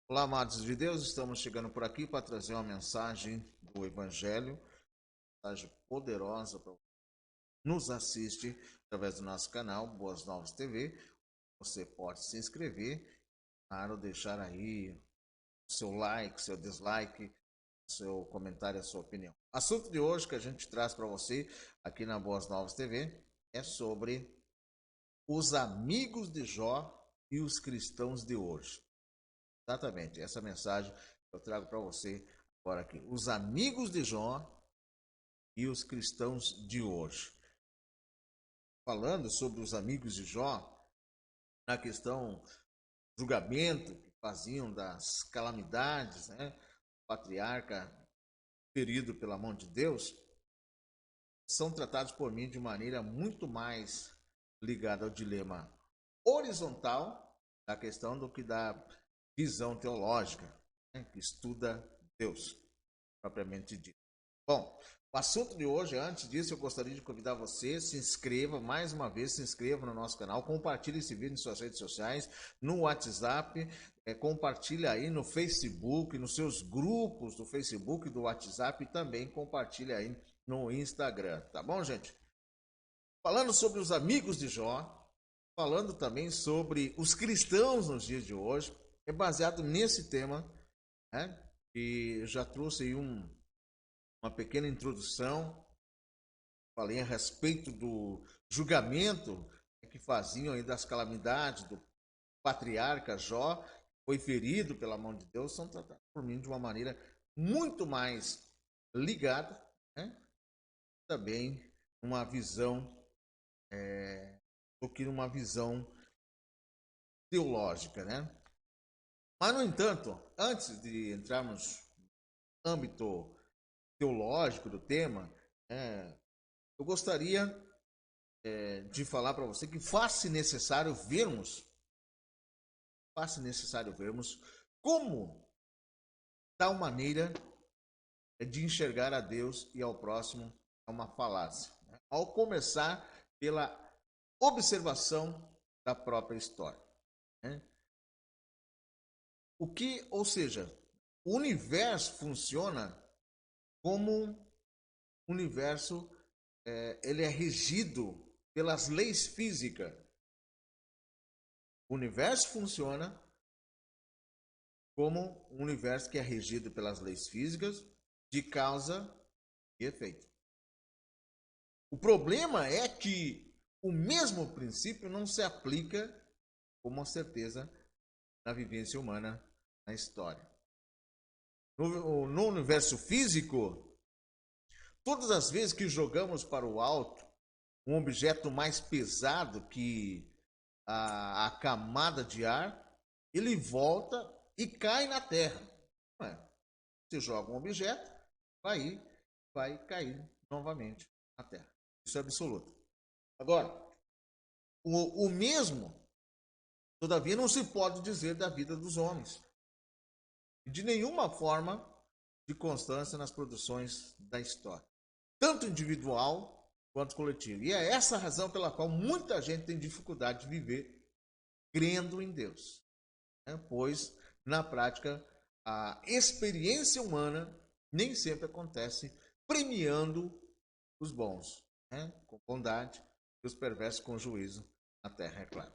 Olá, amados de Deus, estamos chegando por aqui para trazer uma mensagem do Evangelho, mensagem poderosa para você. Nos assiste através do nosso canal Boas Novas TV. Você pode se inscrever, claro, deixar aí o seu like, seu dislike, seu comentário, a sua opinião. O assunto de hoje que a gente traz para você aqui na Boas Novas TV é sobre os amigos de Jó e os cristãos de hoje. Exatamente, essa mensagem eu trago para você agora aqui. Os amigos de Jó e os cristãos de hoje. Falando sobre os amigos de Jó, na questão do julgamento que faziam das calamidades, né? O patriarca ferido pela mão de Deus, são tratados por mim de maneira muito mais ligada ao dilema horizontal da questão do que da visão teológica, né, que estuda Deus, propriamente dito. Bom, o assunto de hoje, antes disso, eu gostaria de convidar você, se inscreva, mais uma vez, se inscreva no nosso canal, compartilhe esse vídeo em suas redes sociais, no WhatsApp, compartilhe aí no Facebook, nos seus grupos do Facebook e do WhatsApp, e também compartilhe aí no Instagram, tá bom, gente? Falando sobre os amigos de Jó, falando também sobre os cristãos nos dias de hoje, é baseado nesse tema, né? E já trouxe aí uma pequena introdução, falei a respeito do julgamento que faziam aí das calamidades do patriarca Jó, foi ferido pela mão de Deus, são tratados por mim de uma maneira muito mais ligada, né? Também uma visão do que uma visão teológica, né? Mas, no entanto, antes de entrarmos no âmbito teológico do tema, eu gostaria de falar para você que faz-se necessário vermos como tal maneira de enxergar a Deus e ao próximo é uma falácia. Né? Ao começar pela observação da própria história. Né? Ou seja, o universo funciona como um universo, ele é regido pelas leis físicas. O universo funciona como um universo que é regido pelas leis físicas de causa e efeito. O problema é que o mesmo princípio não se aplica com uma certeza na vivência humana, na história. No universo físico, todas as vezes que jogamos para o alto um objeto mais pesado que a camada de ar, ele volta e cai na Terra. Você joga um objeto, vai cair novamente na Terra. Isso é absoluto. Agora, o mesmo, todavia, não se pode dizer da vida dos homens. De nenhuma forma de constância nas produções da história. Tanto individual quanto coletivo. E é essa a razão pela qual muita gente tem dificuldade de viver crendo em Deus. Né? Pois, na prática, a experiência humana nem sempre acontece premiando os bons, né? Com bondade, e os perversos com juízo na terra, é claro.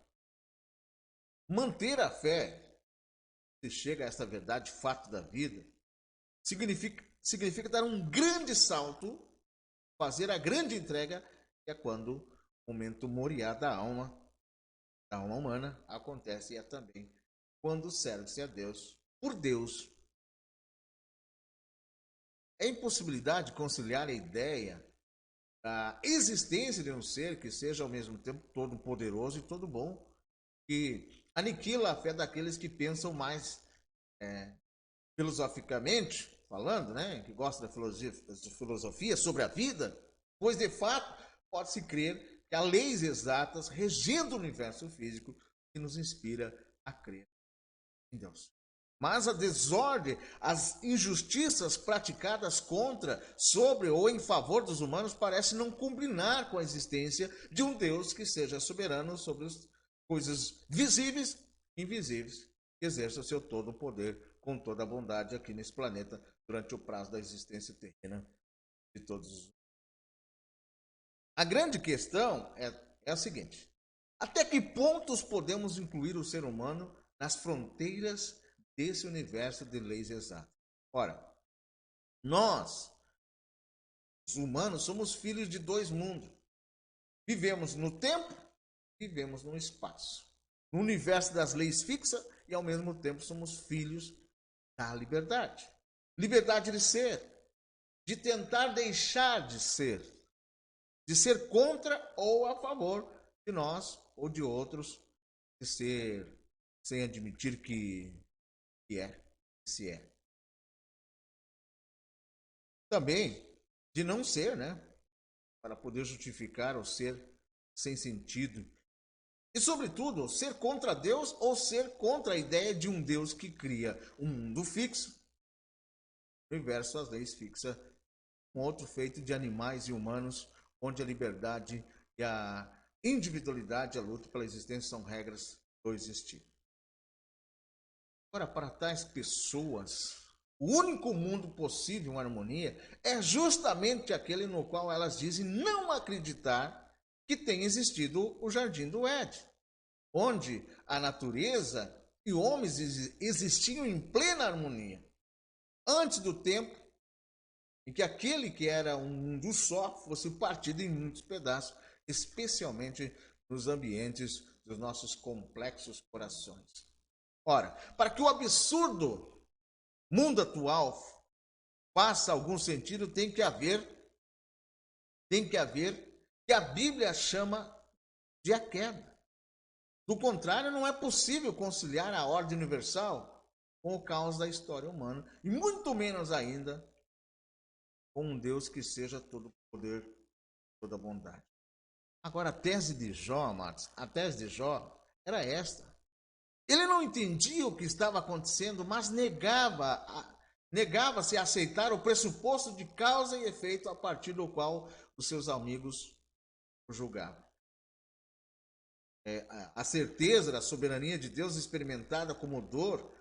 Manter a fé, se chega a essa verdade, fato da vida, significa dar um grande salto, fazer a grande entrega, que é quando o momento moriá da alma humana acontece, e é também quando serve-se a Deus, por Deus. É impossibilidade de conciliar a ideia da existência de um ser que seja ao mesmo tempo todo poderoso e todo bom, que aniquila a fé daqueles que pensam mais filosoficamente falando, né, que gosta da filosofia sobre a vida, pois de fato pode-se crer que há leis exatas regendo o universo físico que nos inspira a crer em Deus. Mas a desordem, as injustiças praticadas contra, sobre ou em favor dos humanos parece não combinar com a existência de um Deus que seja soberano sobre as coisas visíveis e invisíveis, que exerça o seu todo o poder com toda a bondade aqui nesse planeta durante o prazo da existência terrena de todos os. A grande questão é a seguinte: até que pontos podemos incluir o ser humano nas fronteiras desse universo de leis exatas? Ora, nós, os humanos, somos filhos de dois mundos. Vivemos no tempo, vivemos no espaço. No universo das leis fixas e, ao mesmo tempo, somos filhos da liberdade. Liberdade de ser, de tentar deixar de ser contra ou a favor de nós ou de outros, de ser sem admitir que se é. Também de não ser, né? Para poder justificar o ser sem sentido. E, sobretudo, ser contra Deus ou ser contra a ideia de um Deus que cria um mundo fixo, universo as leis fixas, um outro feito de animais e humanos, onde a liberdade e a individualidade, a luta pela existência são regras do existir. Agora, para tais pessoas, o único mundo possível em harmonia é justamente aquele no qual elas dizem não acreditar que tenha existido o Jardim do Éden, onde a natureza e homens existiam em plena harmonia, antes do tempo em que aquele que era um mundo só fosse partido em muitos pedaços, especialmente nos ambientes dos nossos complexos corações. Ora, para que o absurdo mundo atual faça algum sentido, tem que haver que a Bíblia chama de a queda. Do contrário, não é possível conciliar a ordem universal com o caos da história humana, e muito menos ainda com um Deus que seja todo poder, toda bondade. Agora, a tese de Jó, amados, a tese de Jó era esta. Ele não entendia o que estava acontecendo, mas negava-se a aceitar o pressuposto de causa e efeito a partir do qual os seus amigos o julgavam. A certeza da soberania de Deus experimentada como dor,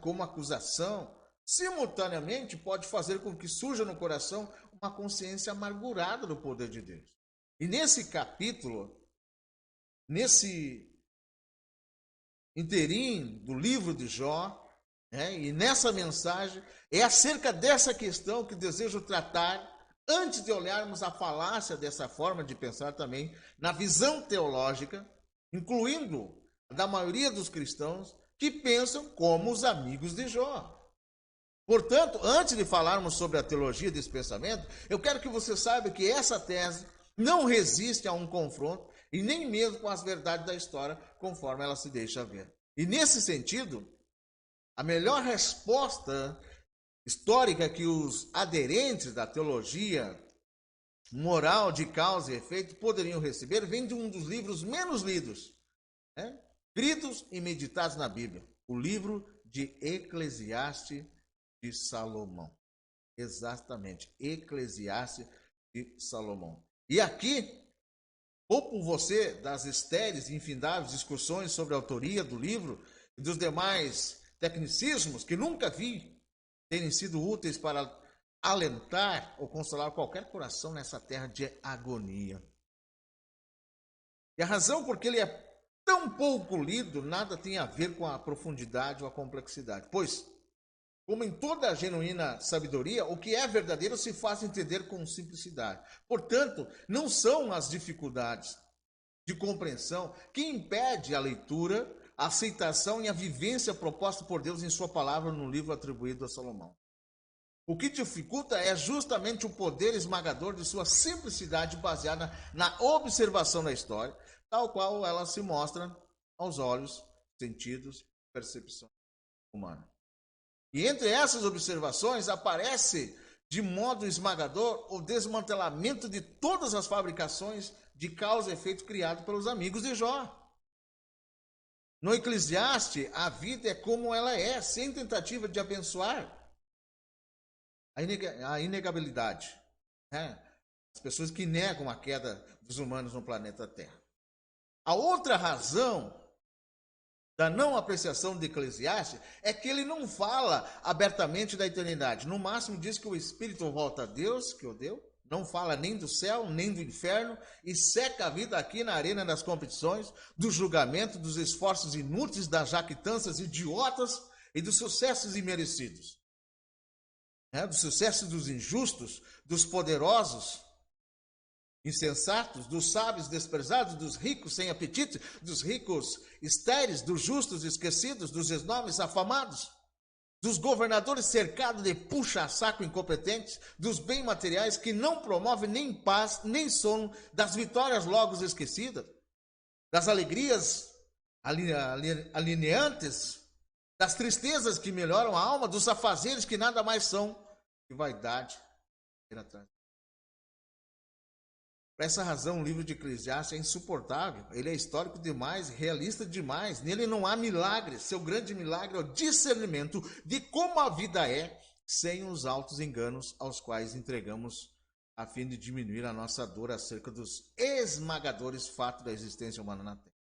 como acusação, simultaneamente pode fazer com que surja no coração uma consciência amargurada do poder de Deus. E nesse capítulo, nesse inteirinho do livro de Jó, e nessa mensagem, é acerca dessa questão que desejo tratar, antes de olharmos a falácia dessa forma de pensar também, na visão teológica, incluindo da maioria dos cristãos que pensam como os amigos de Jó. Portanto, antes de falarmos sobre a teologia desse pensamento, eu quero que você saiba que essa tese não resiste a um confronto e nem mesmo com as verdades da história, conforme ela se deixa ver. E nesse sentido, a melhor resposta histórica que os aderentes da teologia moral de causa e efeito poderiam receber vem de um dos livros menos lidos, escritos e meditados na Bíblia, o livro de Eclesiastes de Salomão. Exatamente, Eclesiastes de Salomão. E aqui, poupo você das estéreis e infindáveis discussões sobre a autoria do livro e dos demais tecnicismos que nunca vi terem sido úteis para alentar ou consolar qualquer coração nessa terra de agonia. E a razão por que ele é tão pouco lido nada tem a ver com a profundidade ou a complexidade, pois, como em toda a genuína sabedoria, o que é verdadeiro se faz entender com simplicidade. Portanto, não são as dificuldades de compreensão que impedem a leitura, a aceitação e a vivência proposta por Deus em sua palavra no livro atribuído a Salomão. O que dificulta é justamente o poder esmagador de sua simplicidade baseada na observação da história, tal qual ela se mostra aos olhos, sentidos e percepções humanas. E entre essas observações aparece de modo esmagador o desmantelamento de todas as fabricações de causa e efeito criado pelos amigos de Jó. No Eclesiastes, a vida é como ela é, sem tentativa de abençoar a inegabilidade. As pessoas que negam a queda dos humanos no planeta Terra. A outra razão da não apreciação de Eclesiastes é que ele não fala abertamente da eternidade. No máximo diz que o espírito volta a Deus, que o deu, não fala nem do céu, nem do inferno, e seca a vida aqui na arena das competições, do julgamento, dos esforços inúteis, das jactâncias idiotas e dos sucessos imerecidos. Dos sucessos dos injustos, dos poderosos, insensatos, dos sábios desprezados, dos ricos sem apetite, dos ricos estéreis, dos justos esquecidos, dos enormes afamados, dos governadores cercados de puxa-saco incompetentes, dos bens materiais que não promovem nem paz, nem sono, das vitórias logo esquecidas, das alegrias alineantes, das tristezas que melhoram a alma, dos afazeres que nada mais são que vaidade. Por essa razão, o livro de Eclesiastes é insuportável. Ele é histórico demais, realista demais. Nele não há milagre. Seu grande milagre é o discernimento de como a vida é, sem os altos enganos aos quais entregamos, a fim de diminuir a nossa dor acerca dos esmagadores fatos da existência humana na Terra.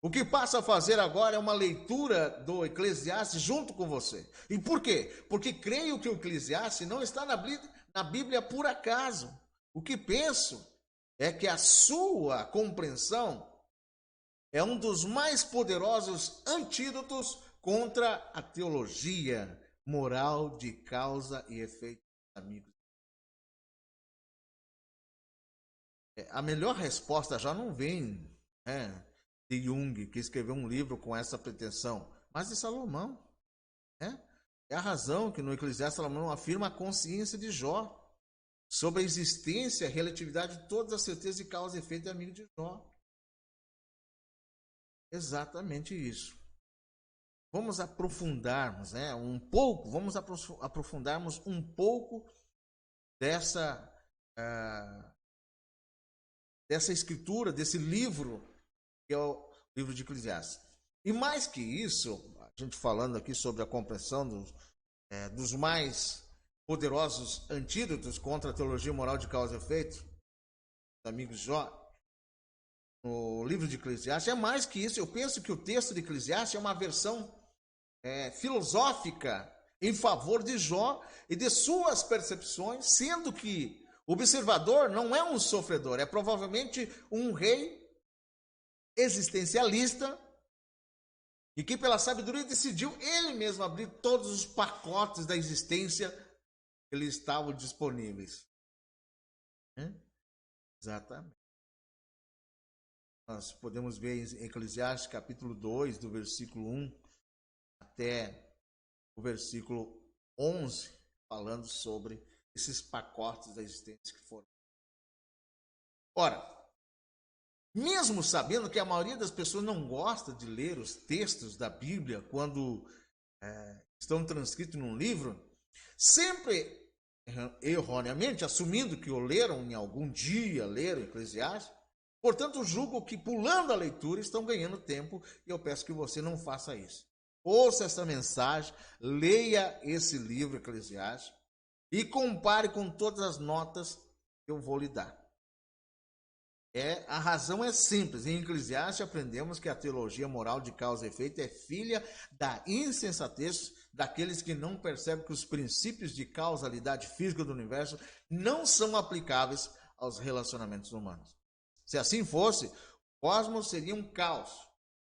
O que passo a fazer agora é uma leitura do Eclesiastes junto com você. E por quê? Porque creio que o Eclesiastes não está na Bíblia por acaso. O que penso é que a sua compreensão é um dos mais poderosos antídotos contra a teologia moral de causa e efeito, amigos. A melhor resposta já não vem de Jung, que escreveu um livro com essa pretensão, mas de Salomão. É a razão que no Eclesiastes Salomão afirma a consciência de Jó sobre a existência e a relatividade de todas as certezas de causa e efeito, amigo de Jó. Exatamente isso. Vamos aprofundarmos aprofundarmos um pouco dessa escritura, desse livro, que é o livro de Eclesiastes. E mais que isso, a gente falando aqui sobre a compreensão dos mais poderosos antídotos contra a teologia moral de causa e efeito, amigos Jó, no livro de Eclesiastes, é mais que isso. Eu penso que o texto de Eclesiastes é uma versão filosófica em favor de Jó e de suas percepções, sendo que o observador não é um sofredor, é provavelmente um rei existencialista e que pela sabedoria decidiu ele mesmo abrir todos os pacotes da existência que lhe estavam disponíveis. Exatamente. Nós podemos ver em Eclesiastes capítulo 2, do versículo 1 até o versículo 11, falando sobre esses pacotes da existência que foram. Ora, mesmo sabendo que a maioria das pessoas não gosta de ler os textos da Bíblia quando estão transcritos num livro, sempre erroneamente assumindo que o leram em algum dia, leram Eclesiastes, portanto julgo que pulando a leitura estão ganhando tempo, e eu peço que você não faça isso. Ouça essa mensagem, leia esse livro Eclesiastes e compare com todas as notas que eu vou lhe dar. A razão é simples. Em Eclesiastes aprendemos que a teologia moral de causa e efeito é filha da insensatez daqueles que não percebem que os princípios de causalidade física do universo não são aplicáveis aos relacionamentos humanos. Se assim fosse, o cosmos seria um caos.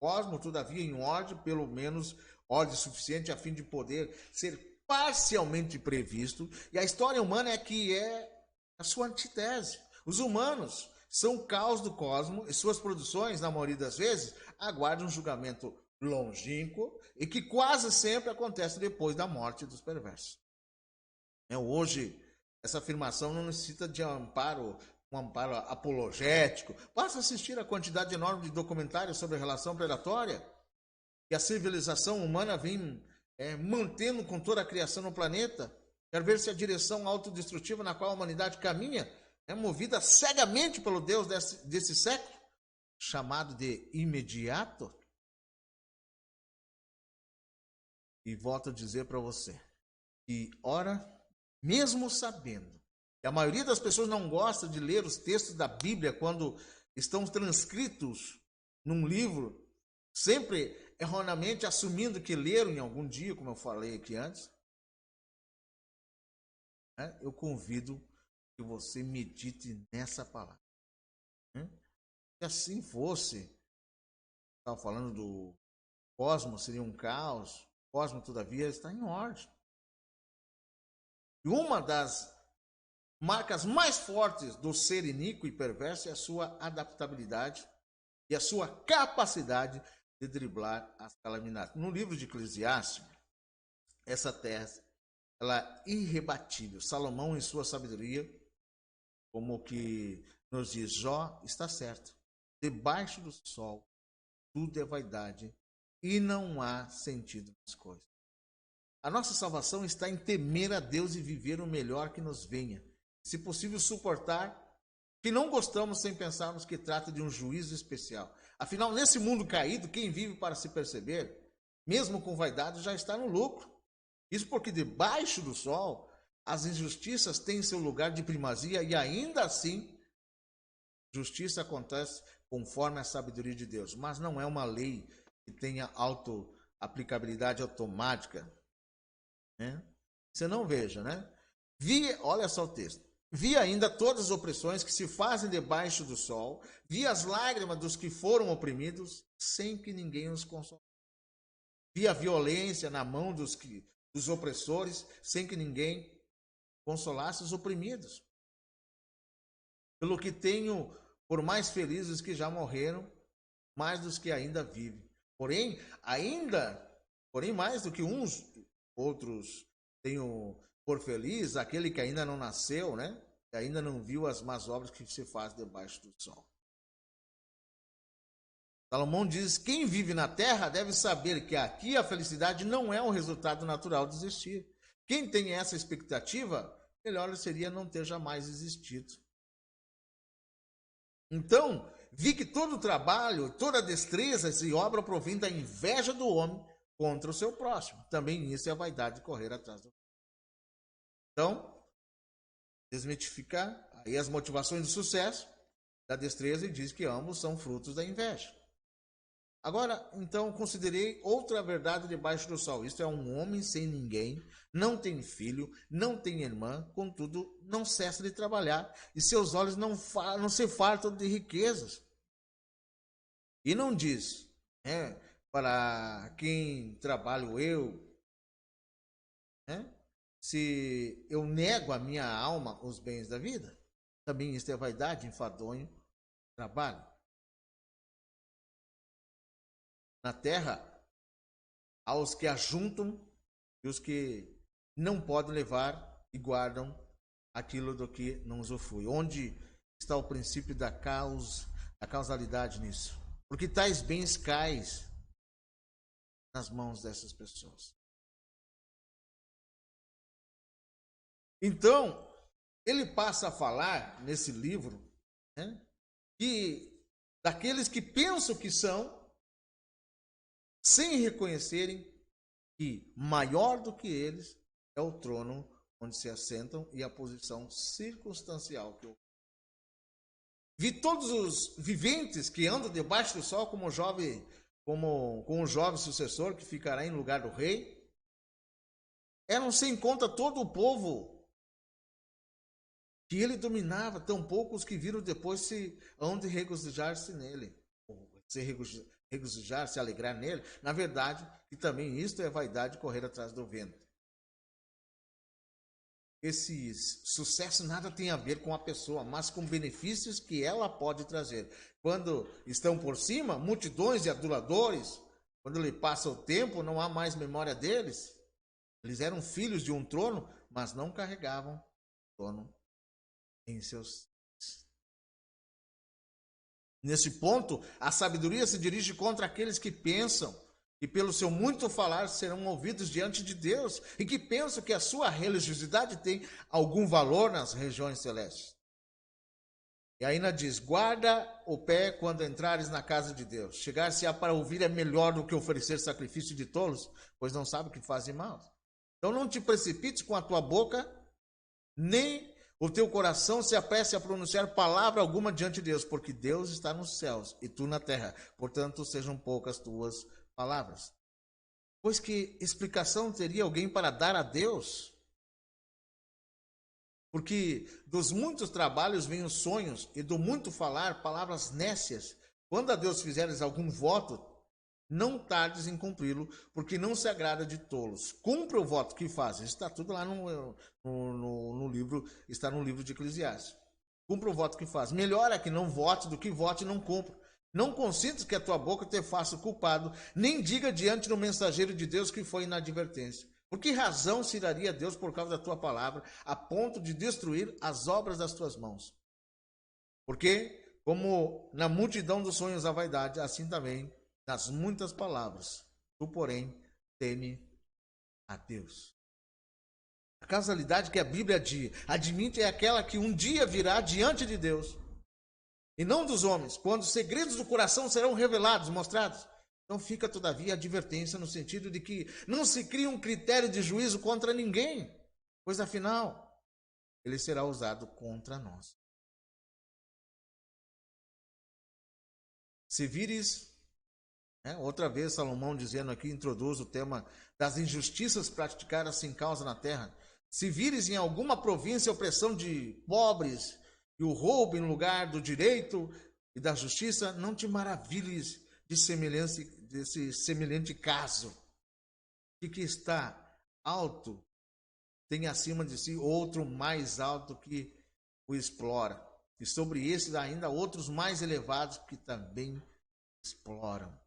O cosmos, todavia, em ordem, pelo menos ordem suficiente a fim de poder ser parcialmente previsto. E a história humana é a sua antítese. Os humanos são o caos do cosmos e suas produções, na maioria das vezes, aguardam um julgamento longínquo e que quase sempre acontece depois da morte dos perversos. Hoje, essa afirmação não necessita de um amparo apologético. Basta assistir a quantidade enorme de documentários sobre a relação predatória que a civilização humana vem mantendo com toda a criação no planeta. Quer ver se a direção autodestrutiva na qual a humanidade caminha é movida cegamente pelo Deus desse século, chamado de imediato. E volto a dizer para você que, ora, mesmo sabendo que a maioria das pessoas não gosta de ler os textos da Bíblia quando estão transcritos num livro, sempre erroneamente assumindo que leram em algum dia, como eu falei aqui antes, né? Eu convido que você medite nessa palavra. Né? Se assim fosse, estava falando do cosmos, seria um caos, o cosmos, todavia, está em ordem. E uma das marcas mais fortes do ser iníquo e perverso é a sua adaptabilidade e a sua capacidade de driblar as calamidades. No livro de Eclesiastes, essa tese ela é irrebatível. Salomão, em sua sabedoria, como que nos diz, Jó está certo. Debaixo do sol, tudo é vaidade e não há sentido nas coisas. A nossa salvação está em temer a Deus e viver o melhor que nos venha. Se possível, suportar que não gostamos sem pensarmos que trata de um juízo especial. Afinal, nesse mundo caído, quem vive para se perceber, mesmo com vaidade, já está no lucro. Isso porque debaixo do sol, as injustiças têm seu lugar de primazia e ainda assim, justiça acontece conforme a sabedoria de Deus. Mas não é uma lei que tenha auto-aplicabilidade automática. Né? Você não veja, né? Olha só o texto. Vi ainda todas as opressões que se fazem debaixo do sol, vi as lágrimas dos que foram oprimidos, sem que ninguém os console. Vi a violência na mão dos opressores, sem que ninguém consolasse os oprimidos. Pelo que tenho por mais felizes que já morreram, mais dos que ainda vivem. Porém mais do que uns, outros tenho por feliz aquele que ainda não nasceu, né? Que ainda não viu as más obras que se faz debaixo do sol. Salomão diz: quem vive na terra deve saber que aqui a felicidade não é um resultado natural de existir. Quem tem essa expectativa, melhor seria não ter jamais existido. Então, vi que todo o trabalho, toda a destreza e obra provém da inveja do homem contra o seu próximo. Também isso é a vaidade de correr atrás do. Então, desmitificar aí as motivações do sucesso, da destreza, e diz que ambos são frutos da inveja. Agora, então, considerei outra verdade debaixo do sol. Isto é um homem sem ninguém, não tem filho, não tem irmã, contudo, não cessa de trabalhar, e seus olhos não se fartam de riquezas. E não diz, para quem trabalho eu, se eu nego a minha alma os bens da vida, também isto é vaidade, enfadonho, trabalho. Na terra, aos que ajuntam e os que não podem levar e guardam aquilo do que não usufrui. Onde está o princípio da causalidade nisso? Porque tais bens caem nas mãos dessas pessoas. Então, ele passa a falar nesse livro, que daqueles que pensam que são, sem reconhecerem que maior do que eles é o trono onde se assentam e a posição circunstancial que ocupam. Vi todos os viventes que andam debaixo do sol como um jovem sucessor que ficará em lugar do rei. Eram sem conta todo o povo que ele dominava, tão poucos que viram depois se hão de regozijar-se nele. Regozijar, se alegrar nele. Na verdade, e também isto é vaidade, correr atrás do vento. Esse sucesso nada tem a ver com a pessoa, mas com benefícios que ela pode trazer. Quando estão por cima, multidões de aduladores, quando lhe passa o tempo, não há mais memória deles. Eles eram filhos de um trono, mas não carregavam o trono em seus. Nesse ponto, a sabedoria se dirige contra aqueles que pensam que pelo seu muito falar serão ouvidos diante de Deus e que pensam que a sua religiosidade tem algum valor nas regiões celestes. E ainda diz: guarda o pé quando entrares na casa de Deus. Chegar-se-á para ouvir é melhor do que oferecer sacrifício de tolos, pois não sabe o que fazem mal. Então não te precipites com a tua boca, nem o teu coração se apresse a pronunciar palavra alguma diante de Deus, porque Deus está nos céus e tu na terra. Portanto, sejam poucas tuas palavras? Pois que explicação teria alguém para dar a Deus? Porque dos muitos trabalhos vêm os sonhos, e do muito falar, palavras nécias. Quando a Deus fizeres algum voto, não tardes em cumpri-lo, porque não se agrada de tolos. Cumpra o voto que fazes. Está tudo lá no livro, está no livro de Eclesiastes. Cumpra o voto que faz. Melhor é que não vote do que vote e não cumpra. Não consintas que a tua boca te faça culpado, nem diga diante do mensageiro de Deus que foi inadvertência. Por que razão se iraria Deus por causa da tua palavra, a ponto de destruir as obras das tuas mãos? Porque, como na multidão dos sonhos a vaidade, assim também nas muitas palavras. Tu, porém, teme a Deus. A causalidade que a Bíblia admite é aquela que um dia virá diante de Deus, e não dos homens, quando os segredos do coração serão revelados, mostrados. Então fica, todavia, a advertência no sentido de que não se cria um critério de juízo contra ninguém, pois, afinal, ele será usado contra nós. Se vires, outra vez Salomão dizendo aqui, introduz o tema das injustiças praticadas sem causa na terra. Se vires em alguma província a opressão de pobres e o roubo em lugar do direito e da justiça, não te maravilhes desse semelhante caso. Que está alto tem acima de si outro mais alto que o explora. E sobre esses ainda outros mais elevados que também exploram.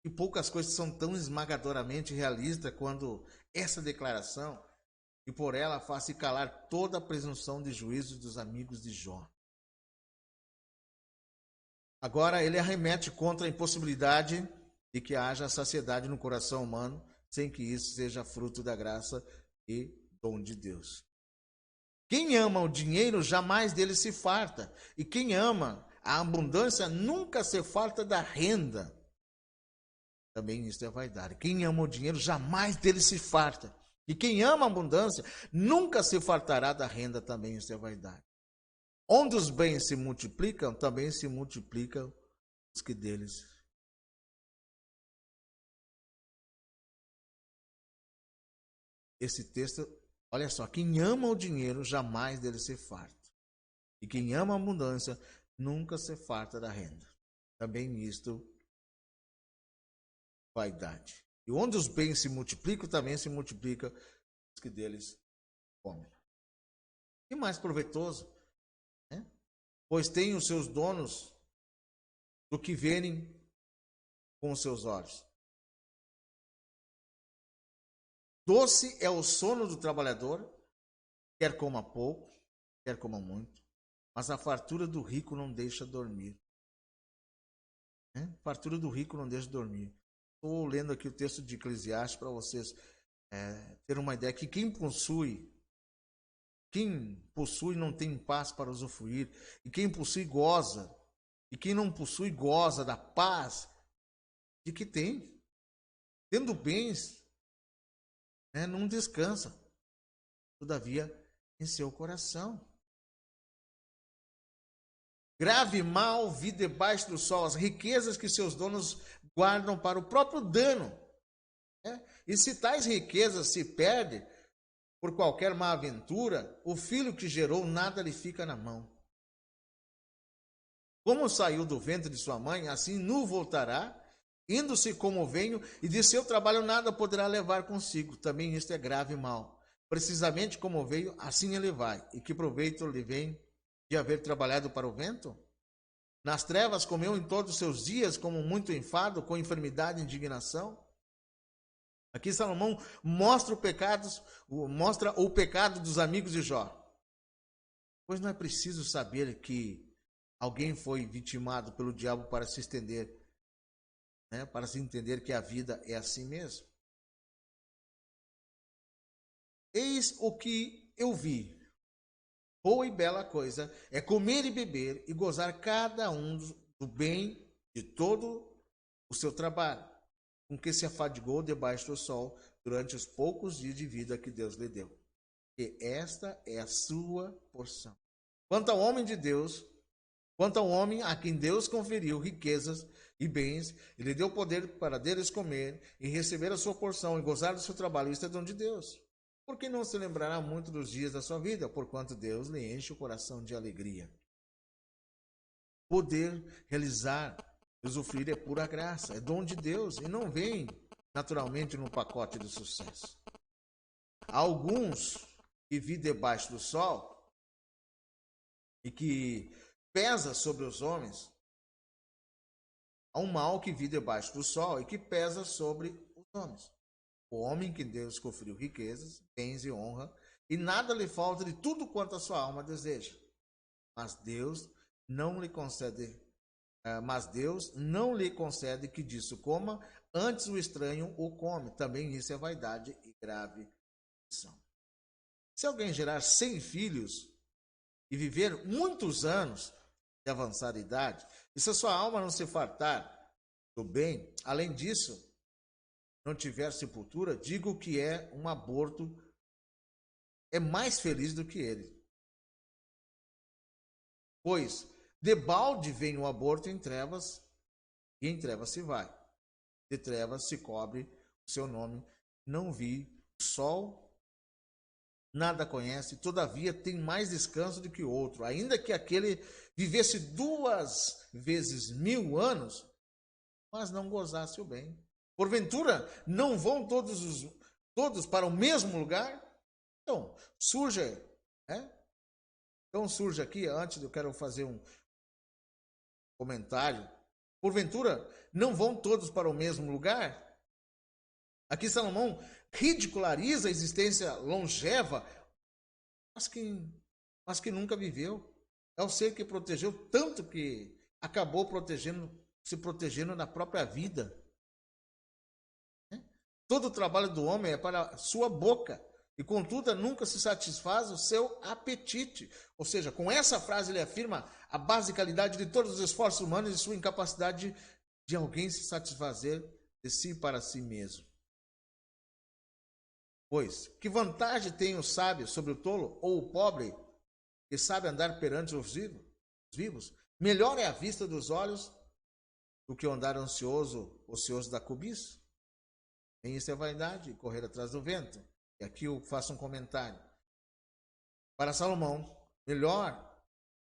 E poucas coisas são tão esmagadoramente realistas quando essa declaração, e por ela faz-se calar toda a presunção de juízo dos amigos de Jó. Agora ele arremete contra a impossibilidade de que haja saciedade no coração humano, sem que isso seja fruto da graça e dom de Deus. Quem ama o dinheiro jamais dele se farta, e quem ama a abundância nunca se farta da renda. Também isso é vaidade. Quem ama o dinheiro jamais dele se farta. E quem ama a abundância nunca se fartará da renda. Também isso é vaidade. Onde os bens se multiplicam, também se multiplicam os que deles. Esse texto, olha só, quem ama o dinheiro jamais dele se farta. E quem ama a abundância nunca se farta da renda. Também isto vaidade. E onde os bens se multiplicam, também se multiplica os que deles comem. E mais proveitoso, pois tem os seus donos do que verem com os seus olhos. Doce é o sono do trabalhador, quer coma pouco, quer coma muito, mas a fartura do rico não deixa dormir. Fartura do rico não deixa dormir. Estou lendo aqui o texto de Eclesiastes para vocês terem uma ideia que quem possui não tem paz para usufruir, e quem possui goza, e quem não possui goza da paz de que tem. Tendo bens, não descansa, todavia, em seu coração. Grave mal vi debaixo do sol as riquezas que seus donos guardam para o próprio dano. E se tais riquezas se perdem por qualquer má aventura, o filho que gerou nada lhe fica na mão. Como saiu do ventre de sua mãe, assim nu voltará, indo-se como venho, e de seu trabalho nada poderá levar consigo. Também isto é grave mal. Precisamente como veio, assim ele vai. E que proveito lhe vem de haver trabalhado para o vento? Nas trevas comeu em todos os seus dias, como muito enfado, com enfermidade e indignação. Aqui Salomão mostra o pecado dos amigos de Jó. Pois não é preciso saber que alguém foi vitimado pelo diabo para se estender, para se entender que a vida é assim mesmo. Eis o que eu vi. Boa e bela coisa é comer e beber e gozar cada um do bem de todo o seu trabalho, com que se afadigou debaixo do sol durante os poucos dias de vida que Deus lhe deu. E esta é a sua porção. Quanto ao homem de Deus, quanto ao homem a quem Deus conferiu riquezas e bens, e lhe deu poder para deles comer, e receber a sua porção, e gozar do seu trabalho. Isto é dom de Deus. Por que não se lembrará muito dos dias da sua vida, porquanto Deus lhe enche o coração de alegria? Poder realizar, usufruir é pura graça, é dom de Deus, e não vem naturalmente no pacote de sucesso. Há alguns que vivem debaixo do sol e que pesa sobre os homens. Há um mal que vive debaixo do sol e que pesa sobre os homens. O homem que Deus conferiu riquezas, bens e honra, e nada lhe falta de tudo quanto a sua alma deseja. Mas Deus não lhe concede que disso coma, antes o estranho o come. Também isso é vaidade e grave missão. Se alguém gerar 100 filhos e viver muitos anos de avançada idade, e se a sua alma não se fartar do bem, além disso, não tiver sepultura, digo que é um aborto, é mais feliz do que ele. Pois, debalde vem o aborto em trevas, e em trevas se vai. De trevas se cobre o seu nome. Não vi o sol, nada conhece, todavia tem mais descanso do que outro. Ainda que aquele vivesse 2 vezes 1000 anos, mas não gozasse o bem. Porventura, não vão todos para o mesmo lugar? Então, surge aqui, antes eu quero fazer um comentário. Porventura, não vão todos para o mesmo lugar? Aqui Salomão ridiculariza a existência longeva, mas que nunca viveu. É o ser que protegeu tanto que acabou se protegendo na própria vida. Todo o trabalho do homem é para a sua boca, e contudo nunca se satisfaz o seu apetite. Ou seja, com essa frase ele afirma a basicalidade de todos os esforços humanos e sua incapacidade de alguém se satisfazer de si para si mesmo. Pois, que vantagem tem o sábio sobre o tolo, ou o pobre que sabe andar perante os vivos? Melhor é a vista dos olhos do que andar ocioso da cobiça. Nem isso é vaidade, correr atrás do vento. E aqui eu faço um comentário. Para Salomão, melhor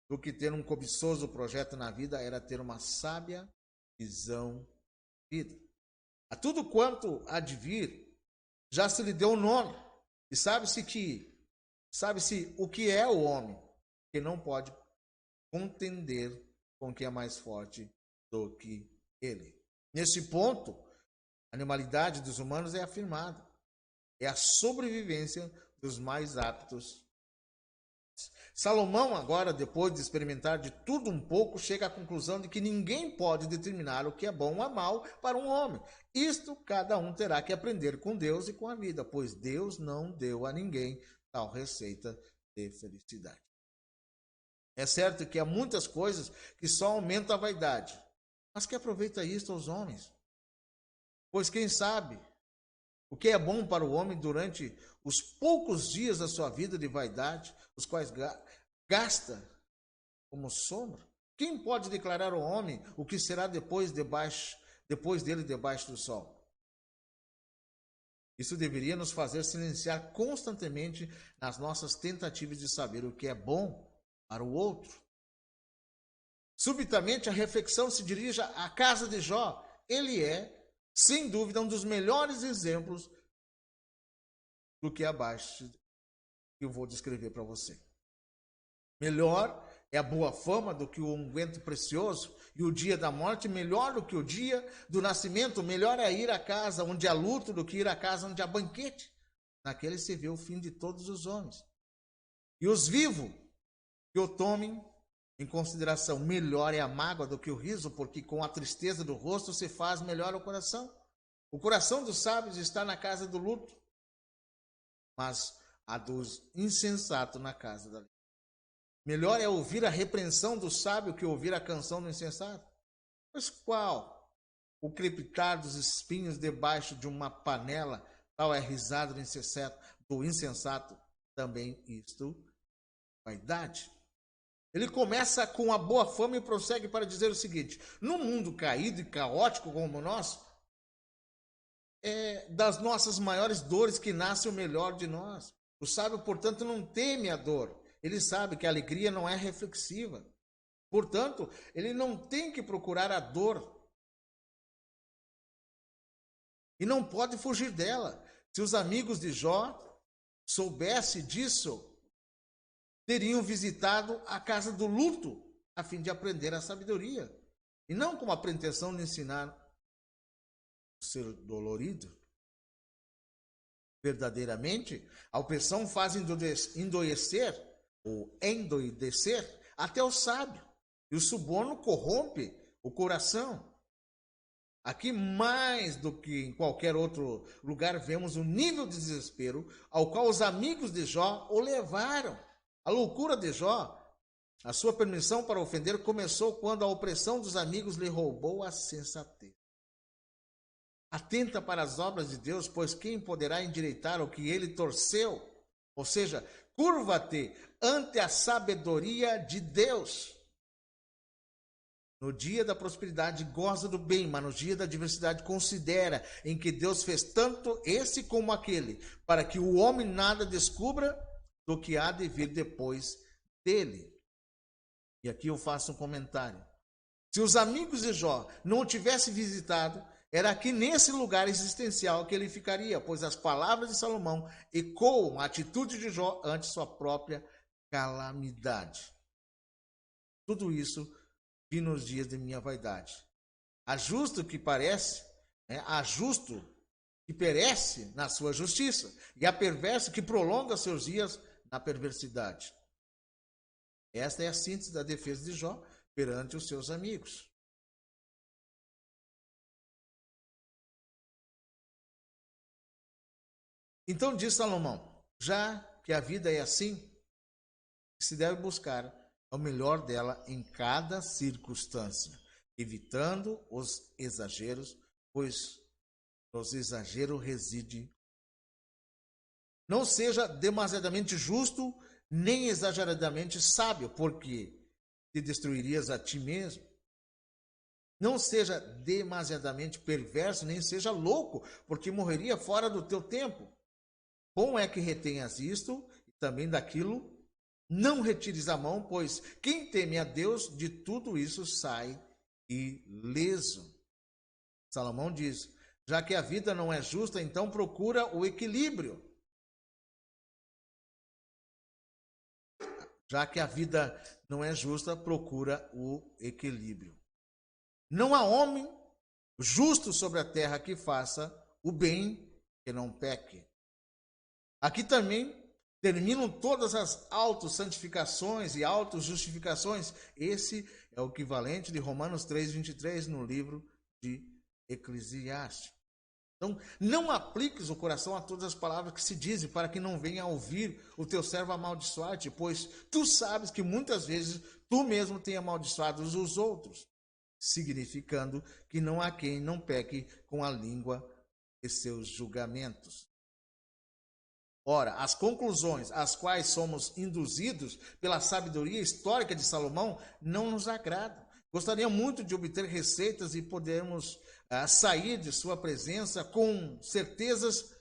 do que ter um cobiçoso projeto na vida era ter uma sábia visão de vida. A tudo quanto há de vir, já se lhe deu o nome. E sabe-se o que é o homem, que não pode contender com o que é mais forte do que ele. Nesse ponto, a animalidade dos humanos é afirmada. É a sobrevivência dos mais aptos. Salomão, agora, depois de experimentar de tudo um pouco, chega à conclusão de que ninguém pode determinar o que é bom ou mal para um homem. Isto cada um terá que aprender com Deus e com a vida, pois Deus não deu a ninguém tal receita de felicidade. É certo que há muitas coisas que só aumentam a vaidade, mas que aproveita isto aos homens. Pois quem sabe o que é bom para o homem durante os poucos dias da sua vida de vaidade, os quais gasta como sombra? Quem pode declarar ao homem o que será depois dele debaixo do sol? Isso deveria nos fazer silenciar constantemente nas nossas tentativas de saber o que é bom para o outro. Subitamente a reflexão se dirige à casa de Jó. Ele é, sem dúvida, um dos melhores exemplos do que abaixo que eu vou descrever para você. Melhor é a boa fama do que o unguento precioso, e o dia da morte melhor do que o dia do nascimento. Melhor é ir à casa onde há luto do que ir à casa onde há banquete. Naquele se vê o fim de todos os homens. E os vivos que o tomem em consideração. Melhor é a mágoa do que o riso, porque com a tristeza do rosto se faz melhor o coração. O coração dos sábios está na casa do luto, mas a dos insensatos na casa da alegria. Melhor é ouvir a repreensão do sábio que ouvir a canção do insensato. Pois qual o crepitar dos espinhos debaixo de uma panela, tal é a risada do insensato, também isto vaidade. Ele começa com a boa fama e prossegue para dizer o seguinte: no mundo caído e caótico como o nosso, é das nossas maiores dores que nasce o melhor de nós. O sábio, portanto, não teme a dor. Ele sabe que a alegria não é reflexiva. Portanto, ele não tem que procurar a dor. E não pode fugir dela. Se os amigos de Jó soubessem disso, teriam visitado a casa do luto, a fim de aprender a sabedoria. E não com a pretensão de ensinar a ser dolorido. Verdadeiramente, a opressão faz endoidecer ou endoidecer até o sábio. E o suborno corrompe o coração. Aqui, mais do que em qualquer outro lugar, vemos o nível de desespero ao qual os amigos de Jó o levaram. A loucura de Jó, a sua permissão para ofender, começou quando a opressão dos amigos lhe roubou a sensatez. Atenta para as obras de Deus, pois quem poderá endireitar o que ele torceu? Ou seja, curva-te ante a sabedoria de Deus. No dia da prosperidade, goza do bem, mas no dia da adversidade, considera em que Deus fez tanto esse como aquele, para que o homem nada descubra do que há de vir depois dele. E aqui eu faço um comentário. Se os amigos de Jó não o tivessem visitado, era aqui nesse lugar existencial que ele ficaria, pois as palavras de Salomão ecoam a atitude de Jó ante sua própria calamidade. Tudo isso vi nos dias de minha vaidade. Há justo que parece, há justo que perece na sua justiça, e há perverso que prolonga seus dias na perversidade. Esta é a síntese da defesa de Jó perante os seus amigos. Então diz Salomão, já que a vida é assim, se deve buscar o melhor dela em cada circunstância, evitando os exageros, pois nos exageros reside. Não seja demasiadamente justo, nem exageradamente sábio, porque te destruirias a ti mesmo. Não seja demasiadamente perverso, nem seja louco, porque morreria fora do teu tempo. Bom é que retenhas isto, e também daquilo não retires a mão, pois quem teme a Deus, de tudo isso sai ileso. Salomão diz, já que a vida não é justa, então procura o equilíbrio. Já que a vida não é justa, procura o equilíbrio. Não há homem justo sobre a terra que faça o bem, que não peque. Aqui também terminam todas as autossantificações e autojustificações. Esse é o equivalente de Romanos 3:23 no livro de Eclesiastes. Então, não apliques o coração a todas as palavras que se dizem, para que não venha a ouvir o teu servo amaldiçoar-te, pois tu sabes que muitas vezes tu mesmo tem amaldiçoado os outros, significando que não há quem não peque com a língua de seus julgamentos. Ora, as conclusões às quais somos induzidos pela sabedoria histórica de Salomão não nos agradam. Gostaria muito de obter receitas e podermos sair de sua presença com certezas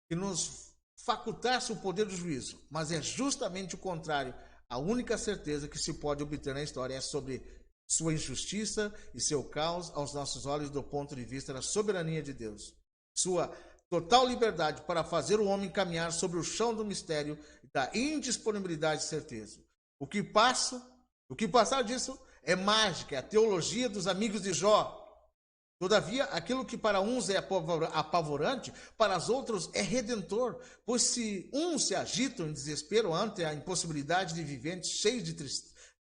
que nos facultasse o poder do juízo. Mas é justamente o contrário. A única certeza que se pode obter na história é sobre sua injustiça e seu caos aos nossos olhos do ponto de vista da soberania de Deus. Sua total liberdade para fazer o homem caminhar sobre o chão do mistério e da indisponibilidade de certeza. O que passar disso é mágica, é a teologia dos amigos de Jó. Todavia, aquilo que para uns é apavorante, para os outros é redentor, pois se uns se agitam em desespero ante a impossibilidade de viver cheios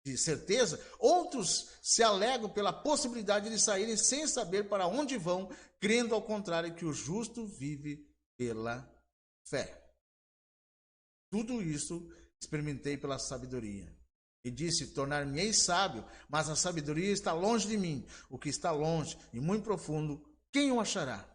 de certeza, outros se alegram pela possibilidade de saírem sem saber para onde vão, crendo ao contrário que o justo vive pela fé. Tudo isso experimentei pela sabedoria. E disse, tornar-me-ei sábio, mas a sabedoria está longe de mim. O que está longe e muito profundo, quem o achará?